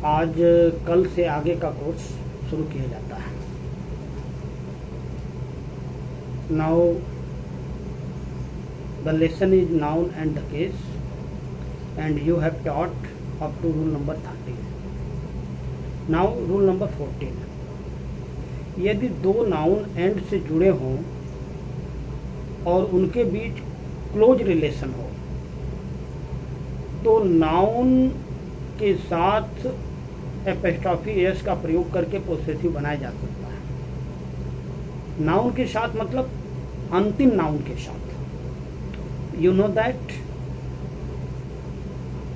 आज कल से आगे का कोर्स शुरू किया जाता है। Now the lesson is noun and the case and you have taught up to rule number 13। Now rule number 14, यदि दो नाउन एंड से जुड़े हों और उनके बीच क्लोज रिलेशन हो तो नाउन के साथ एपोस्ट्रोफी एस का प्रयोग करके पोसेसिव बनाया जा सकता है। नाउन के साथ मतलब अंतिम नाउन के साथ। You know that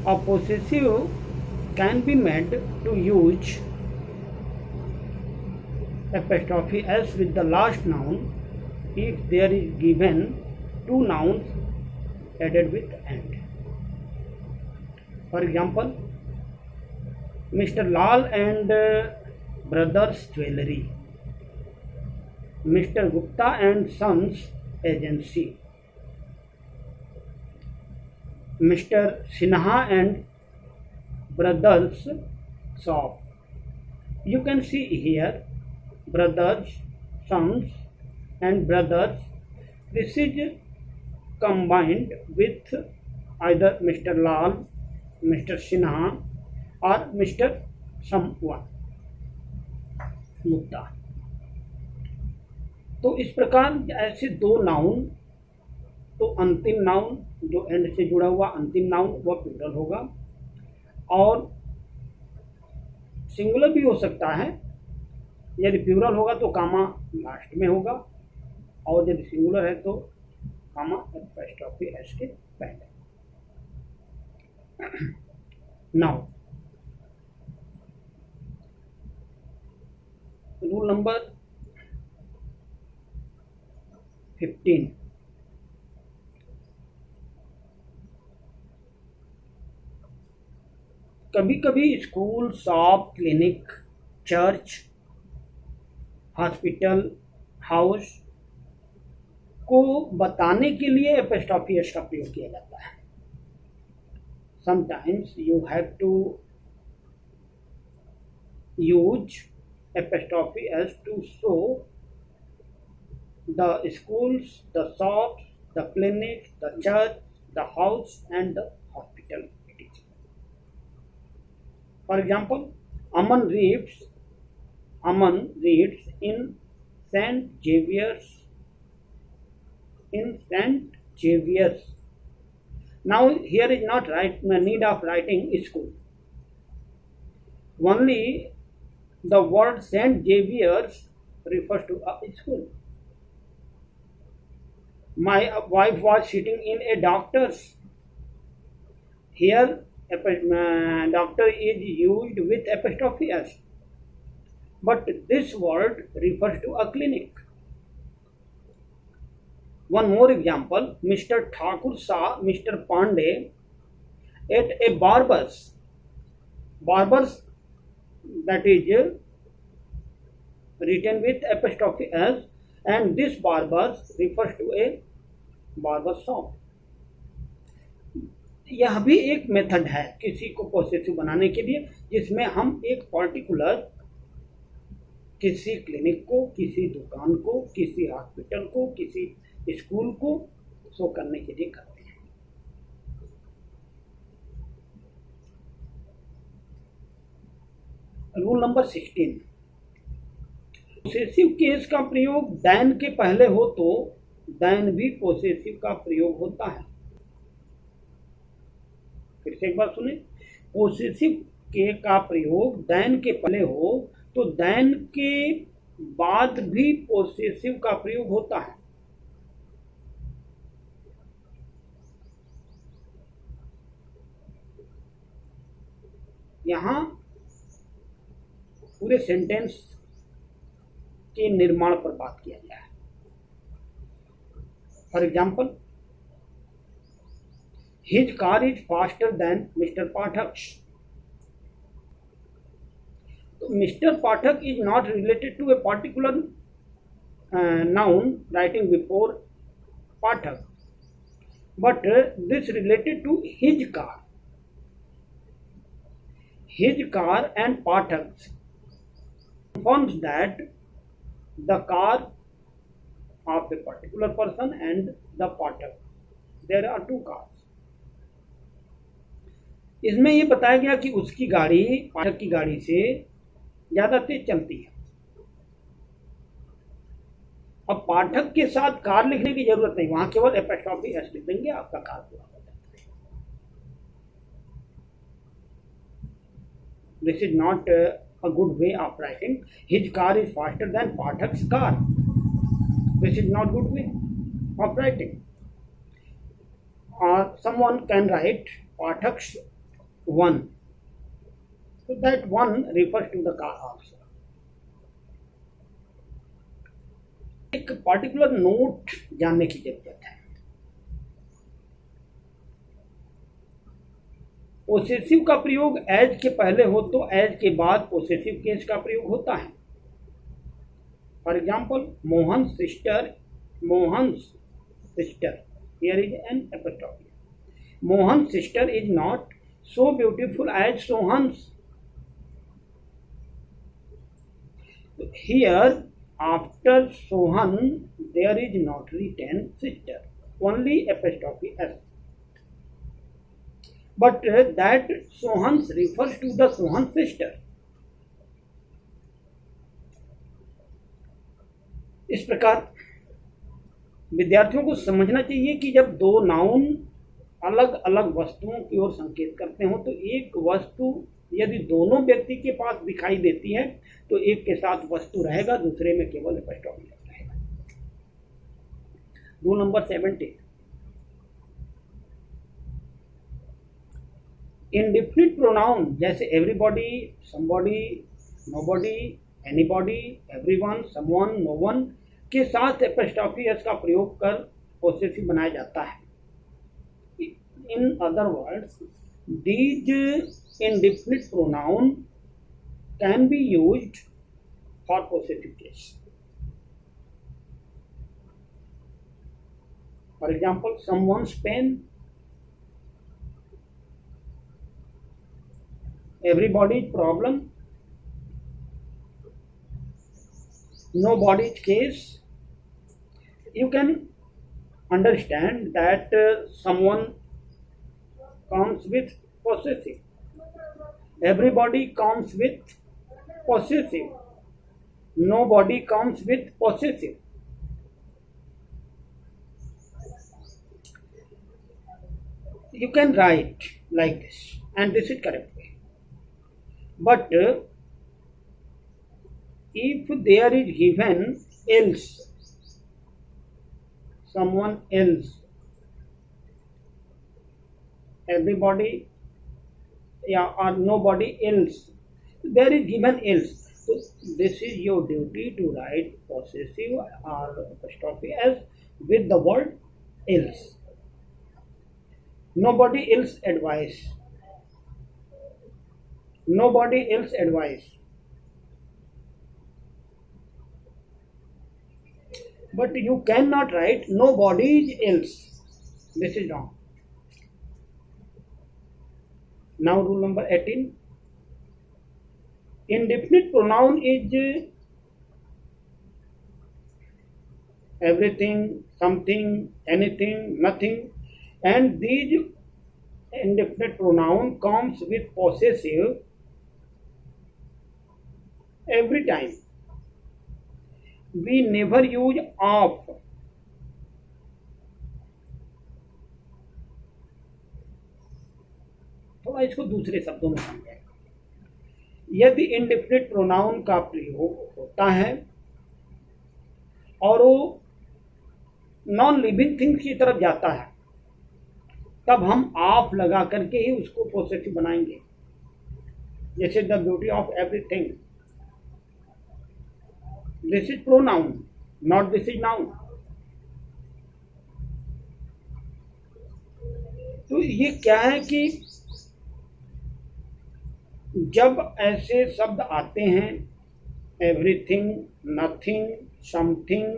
a possessive can be made to use apostrophe s with the last noun if there is given two nouns added with and. For example, Mr. Lal and brothers jewelry, Mr. Gupta and sons agency, Mr. Sinha and brothers shop. You can see here brothers, sons and brothers. This is combined with either Mr. Lal, Mr. Sinha or Mr. someone Gupta. तो इस प्रकार ऐसे दो noun, तो अंतिम noun जो and से जुड़ा हुआ अंतिम नाउन वह प्लूरल होगा और सिंगुलर भी हो सकता है। यदि प्लूरल होगा तो कामा लास्ट में होगा और यदि सिंगुलर है तो कामा एपोस्ट्रोफी एस के पहले। नाउ रूल नंबर 15, कभी कभी school, shop, clinic, church, hospital, house को बताने के लिए एपोस्ट्रोफी एस का प्रयोग किया जाता है। Sometimes you have to use apostrophe S to show the schools, the shops, the clinic, the church, the house and the hospital. For example, Aman reads in St. Xavier's. Now here is not need of writing school. Only the word St. Xavier's refers to a school. My wife was sitting in a doctor's. Here doctor is used with apostrophe s. But this word refers to a clinic. One more example, Mr. Thakur saw Mr. Pandey at a barber's. Barber's, that is written with apostrophe s, and this barber's refers to a barber shop. यह भी एक method है किसी को possessive बनाने के लिए, जिसमें हम एक पर्टिकुलर किसी क्लिनिक को, किसी दुकान को, किसी हॉस्पिटल को, किसी स्कूल को शो करने के लिए करते हैं। रूल नंबर 16, पोसेसिव केस का प्रयोग दैन के पहले हो तो दैन भी पोसेसिव का प्रयोग होता है। फिर से एक बार सुने, पोसेसिव के का प्रयोग दैन के पहले हो तो दैन के बाद भी पोसेसिव का प्रयोग होता है। यहां पूरे सेंटेंस के निर्माण पर बात किया गया है। For example, his car is faster than mister Pathak. तो mister Pathak is not related to a particular noun writing before Pathak, but this related to his car. his car and Pathak confirms that the car of a particular person and the Pathak, there are two cars. इसमें ये बताया गया कि उसकी गाड़ी पाठक की गाड़ी से ज्यादा तेज चलती है। अब पाठक के साथ कार लिखने की जरूरत नहीं, वहां केवल एपोस्ट्रोफी एस लिख देंगे, आपका कार पूरा हो जाता है। This is not a good way of writing. His car is faster than Pathak's car. This is not good way of writing. Or someone can write Pathak's one. So that one refers to the car also. एक particular note जानने की जरूरत है। Possessive का प्रयोग as के पहले हो तो एज के बाद पोसेसिव केस का प्रयोग होता है। For example Mohan's sister, here is an apostrophe. Mohan's sister is not so beautiful as Sohan's. Here after Sohan there is not written sister, only apostrophe S. But that Sohans refers to the Sohan sister. इस प्रकार विद्यार्थियों को समझना चाहिए कि जब दो noun अलग अलग वस्तुओं की ओर संकेत करते हो तो एक वस्तु यदि दोनों व्यक्ति के पास दिखाई देती है तो एक के साथ वस्तु रहेगा, दूसरे में केवल एपोस्ट्रोफी रहेगा। रूल नंबर 17, इंडिफिनिट प्रोनाउन जैसे everybody, somebody, nobody, anybody, everyone, someone, known के साथ एपोस्ट्रोफी एस का प्रयोग कर पोसेसिव बनाया जाता है। In other words, these indefinite pronoun can be used for possessive case. For example someone's pen, everybody's problem, nobody's case. You can understand that someone comes with possessive, everybody comes with possessive, nobody comes with possessive. You can write like this and this is correct way. But if there is given else, someone else, everybody, or nobody else, there is given else. So this is your duty to write possessive or apostrophe s with the word else. Nobody else advice. Nobody else advice. But you cannot write nobody else. This is wrong. Now rule number 18. Indefinite pronoun is everything, something, anything, nothing, and these indefinite pronoun comes with possessive every time. We never use of. थोड़ा इसको दूसरे शब्दों में समझें। यदि indefinite pronoun का प्रयोग होता है और वो नॉन लिविंग थिंग्स की तरफ जाता है तब हम ऑफ लगा करके ही उसको पोसेसिव बनाएंगे। जैसे the beauty of everything, this is pronoun, not this is noun. तो ये क्या है कि जब ऐसे शब्द आते हैं एवरीथिंग, नथिंग, समथिंग,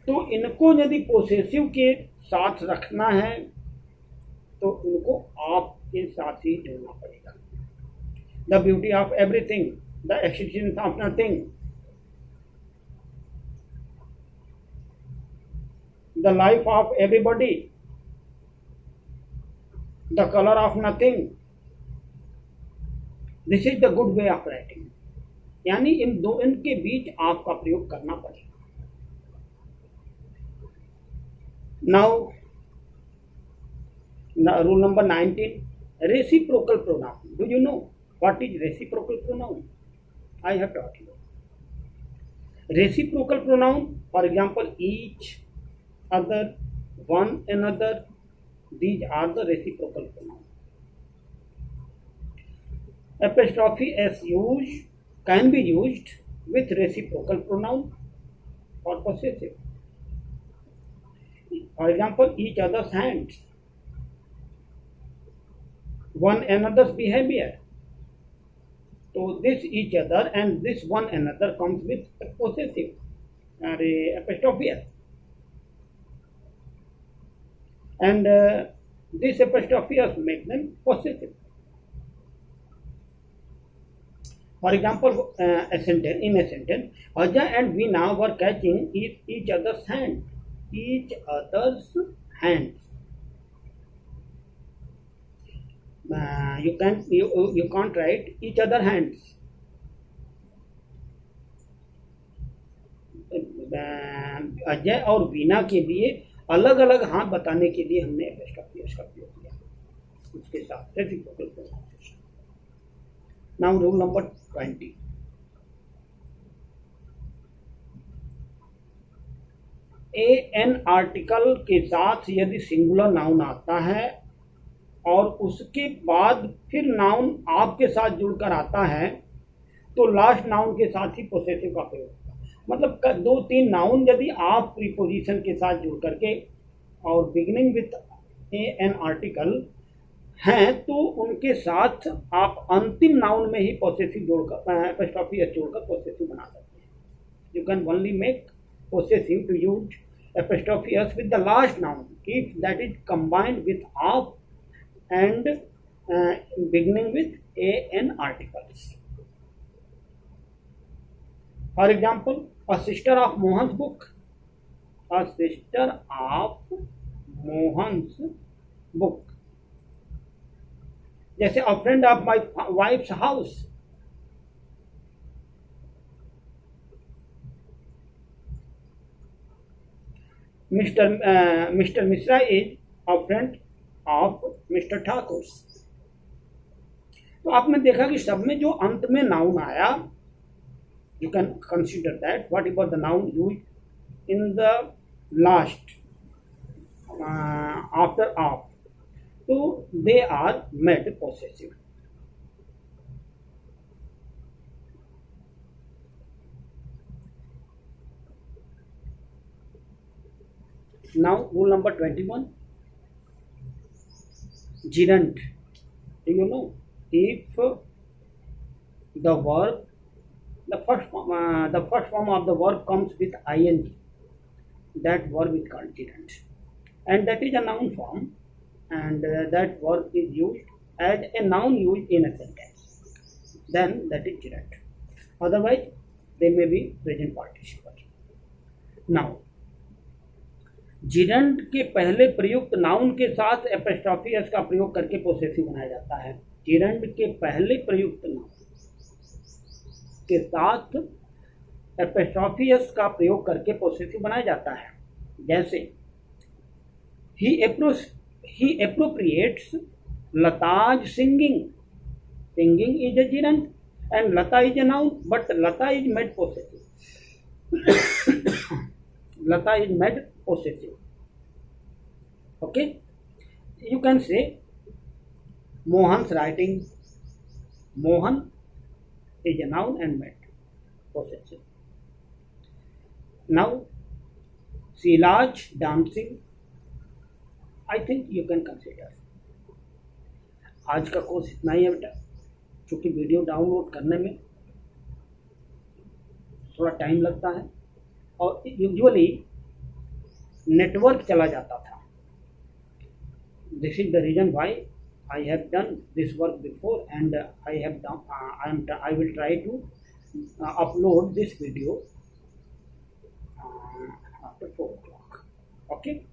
तो इनको यदि पोसेसिव के साथ रखना है तो उनको आप के साथ ही जोड़ना पड़ेगा। The beauty of everything, the extension of nothing, the life of everybody, the colour of nothing, this is the good way of writing. यानी इनके बीच आपका प्रयोग करना पड़ेगा। Now rule number 19, reciprocal pronoun. Do you know what is reciprocal pronoun? I have taught you. Reciprocal pronoun, for example, each, other, one another, these are the reciprocal pronoun. Apostrophe s can be used with reciprocal pronoun for possessive. For example, each other's hands, one another's behavior. So this each other and this one another comes with a possessive apostrophe s, and this apostrophe s makes them possessive. For example, in a sentence, Ajay and Veena were catching each other's hand. Each other's hands. You can't write each other hands. Ajay और वीना के लिए अलग अलग हाथ बताने के लिए हमने apostrophe s का प्रयोग किया उसके साथ reciprocal pronunciation. Now rule number 20. An article के साथ यदि सिंगुलर नाउन आता है और उसके बाद फिर नाउन आपके साथ जुड़कर आता है तो लास्ट नाउन के साथ ही पोसेसिव का प्रयोग होगा। मतलब दो तीन नाउन यदि आप प्रीपोजिशन के साथ जुड़ करके और बिगिनिंग विथ एन आर्टिकल हैं तो उनके साथ आप अंतिम नाउन में ही पोसेसिव जोड़कर एपॉस्ट्रोफी एस जोड़कर पोसेसिव बना सकते हैं। You can only make possessive to use apostrophe s with the last noun if that is combined with of and beginning with an articles. For example, a sister of Mohan's book. A sister of Mohan's book. जैसे a friend of my wife's house. Mr. Mishra is a friend of Mr. Thakur. तो आपने देखा कि सब में जो अंत में नाउन आया, you can consider that whatever the noun used in the last after of, so they are made possessive. Now rule number 21, gerund. Do you know if the verb, the first form of the verb comes with ing, that verb is called gerund, and that is a noun form, and that verb is used as a noun used in a sentence, then that is gerund. Otherwise they may be present participle. Now gerund के पहले प्रयुक्त noun के साथ apostrophe S का प्रयोग करके possessive बनाया जाता है। जिरंड के पहले प्रयुक्त नाउन के साथ एपॉस्ट्रोफी एस का प्रयोग करके पोसेसिव बनाया जाता है। जैसे ही appropriates Lata's singing. Singing is a gerund and Lata is a noun, but Lata is made possessive. Lata is made possessive. Okay, you can say Mohan's writing. Mohan is a noun and made possessive. Now Sheilaj dancing, I think you can consider. आज का course इतना ही है बेटा, क्योंकि video download करने में थोड़ा time लगता है और यूजुअली नेटवर्क चला जाता था, this is the reason why I have done this work before, and I have done I will try to upload this video after 4 o'clock. Okay.